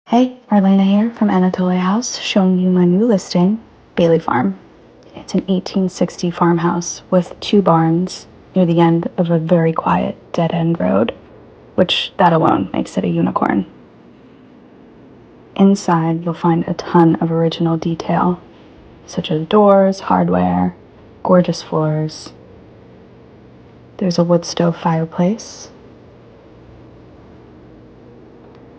Hey, Arlena here from Anatolia House, showing you my new listing, Bailey Farm. It's an 1860 farmhouse with 2 barns near the end of a very quiet dead-end road, which that alone makes it a unicorn. Inside, you'll find a ton of original detail, such as doors, hardware, gorgeous floors. There's a wood stove fireplace.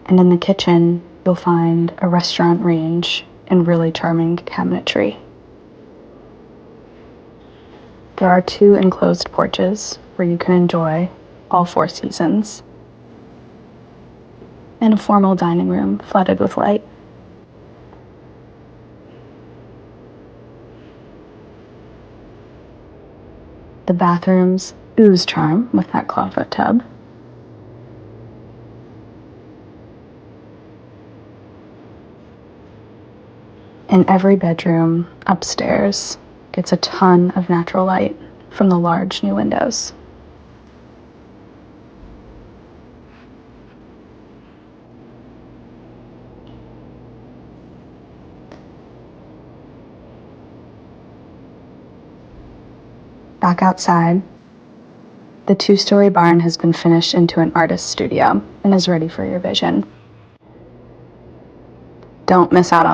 And in the kitchen, you'll find a restaurant range and really charming cabinetry. There are 2 enclosed porches where you can enjoy all 4 seasons, and a formal dining room flooded with light. The bathrooms ooze charm with that clawfoot tub. And every bedroom upstairs gets a ton of natural light from the large new windows. Back outside, the 2-story barn has been finished into an artist's studio and is ready for your vision. Don't miss out on